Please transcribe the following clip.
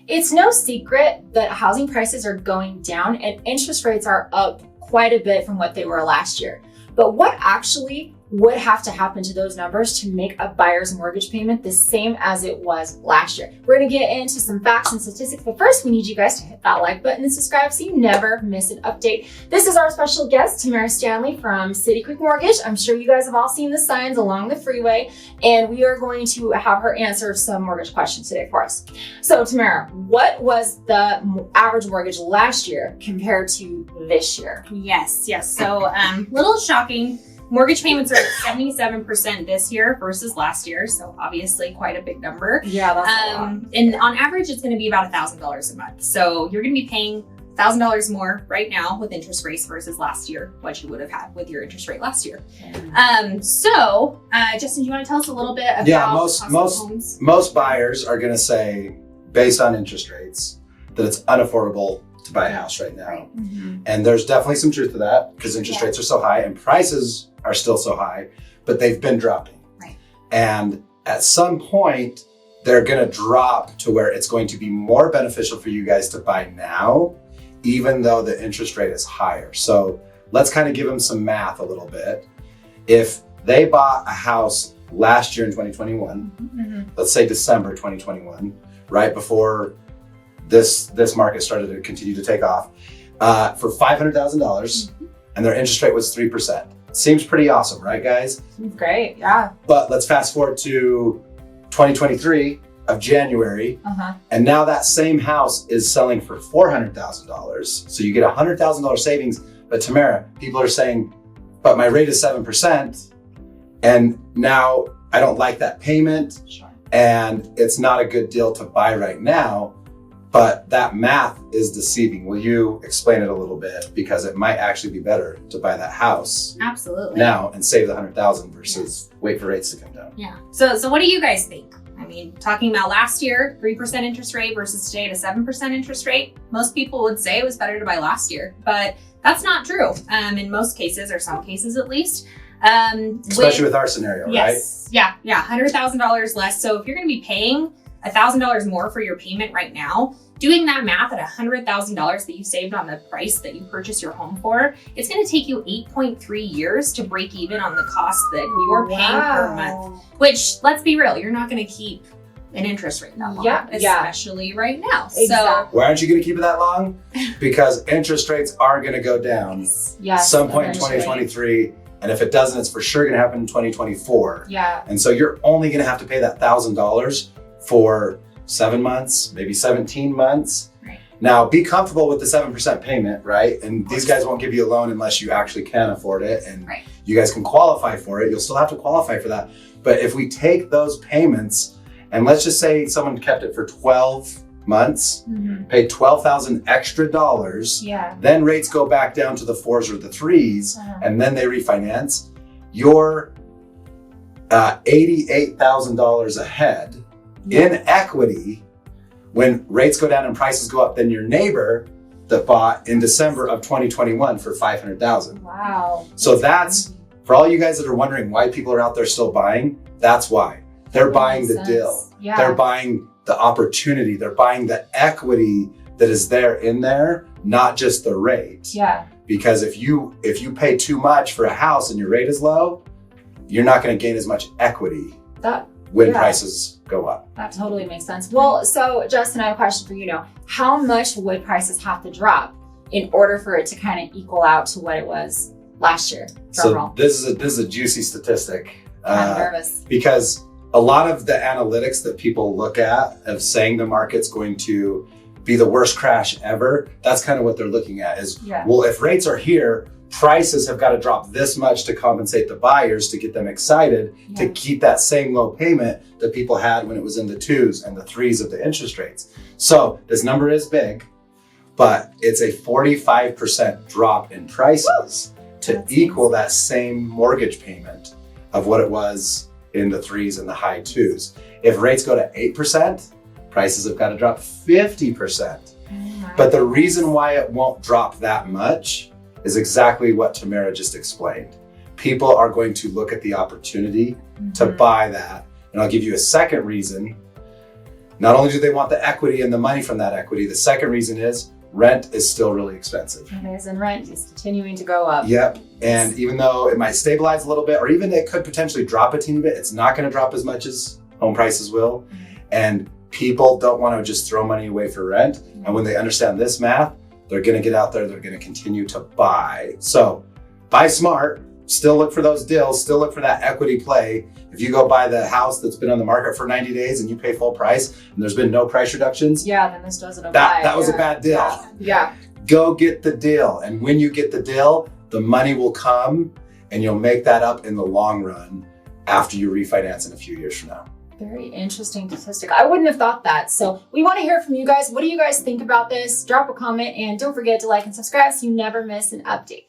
It's no secret that housing prices are going down and interest rates are up quite a bit from what they were last year. But what actually would have to happen to those numbers to make a buyer's mortgage payment the same as it was last year? We're gonna get into some facts and statistics, but first we need you guys to hit that like button and subscribe so you never miss an update. This is our special guest, Tamara Stanley from City Creek Mortgage. I'm sure you guys have all seen the signs along the freeway, and we are going to have her answer some mortgage questions today for us. So Tamara, what was the average mortgage last year compared to this year? Yes. So little shocking. Mortgage payments are at 77% this year versus last year, so obviously quite a big number. Yeah, that's a lot. And on average, it's going to be about $1,000 a month. So you're going to be paying $1,000 more right now with interest rates versus last year, what you would have had with your interest rate last year. Justin, do you want to tell us a little bit about most buyers are going to say, based on interest rates, that it's unaffordable to buy a house right now. Right. And there's definitely some truth to that because interest rates are so high and prices are still so high, but they've been dropping. Right. And at some point, they're going to drop to where it's going to be more beneficial for you guys to buy now, even though the interest rate is higher. So let's kind of give them some math a little bit. If they bought a house last year in 2021, let's say December 2021, right before this market started to continue to take off, for $500,000, and their interest rate was 3%. Seems pretty awesome, right, guys? Great, yeah. But let's fast forward to 2023 of January, and now that same house is selling for $400,000. So you get $100,000 savings. But Tamara, people are saying, but my rate is 7%, and now I don't like that payment, and it's not a good deal to buy right now. But that math is deceiving. Will you explain it a little bit? Because it might actually be better to buy that house now and save the $100,000 versus wait for rates to come down. Yeah. So what do you guys think? I mean, talking about last year, 3% interest rate versus today at a 7% interest rate, most people would say it was better to buy last year, but that's not true in most cases, or some cases at least. Especially with our scenario, right? Yeah, $100,000 less. So if you're going to be paying $1,000 more for your payment right now, doing that math at $100,000 that you saved on the price that you purchased your home for, it's going to take you 8.3 years to break even on the cost that you're paying per month. Which, let's be real, you're not going to keep an interest rate that long, especially right now. Exactly. So why aren't you going to keep it that long? Because interest rates are going to go down some point in 2023. And if it doesn't, it's for sure going to happen in 2024. Yeah. And so you're only going to have to pay that $1,000 for 7 months, maybe 17 months. Right. Now, be comfortable with the 7% payment, right? And these guys won't give you a loan unless you actually can afford it, and you guys can qualify for it. You'll still have to qualify for that. But if we take those payments, and let's just say someone kept it for 12 months, paid $12,000 extra dollars, then rates go back down to the 4s or the 3s, and then they refinance, you're $88,000 ahead in equity when rates go down and prices go up than your neighbor that bought in December of 2021 for $500,000. Wow. So that's, for all you guys that are wondering why people are out there still buying, that's why. They're buying the deal. Yeah. They're buying the opportunity. They're buying the equity that is there in there, not just the rate. Yeah. Because if you pay too much for a house and your rate is low, you're not going to gain as much equity when prices go up. That totally makes sense. Well, so Justin, I have a question for you now. How much would prices have to drop in order for it to kind of equal out to what it was last year? So this is a juicy statistic. I'm nervous. Because a lot of the analytics that people look at of saying the market's going to be the worst crash ever, that's kind of what they're looking at is, well, if rates are here, prices have got to drop this much to compensate the buyers to get them excited to keep that same low payment that people had when it was in the 2s and the 3s of the interest rates. So this number is big, but it's a 45% drop in prices to equal that same mortgage payment of what it was in the 3s and the high 2s. If rates go to 8%, prices have got to drop 50%. But the reason why it won't drop that much is exactly what Tamara just explained. People are going to look at the opportunity to buy that. And I'll give you a second reason. Not only do they want the equity and the money from that equity, the second reason is rent is still really expensive. It is, and rent is continuing to go up. Yep. And even though it might stabilize a little bit, or even it could potentially drop a teeny bit, it's not going to drop as much as home prices will. And people don't want to just throw money away for rent. And when they understand this math, they're going to get out there, they're going to continue to buy. So buy smart, still look for those deals, still look for that equity play. If you go buy the house that's been on the market for 90 days and you pay full price and there's been no price reductions, Yeah, then this doesn't apply. that was a bad deal. Yeah. Go get the deal. And when you get the deal, the money will come and you'll make that up in the long run after you refinance in a few years from now. Very interesting statistic. I wouldn't have thought that. So we want to hear from you guys. What do you guys think about this? Drop a comment and don't forget to like and subscribe so you never miss an update.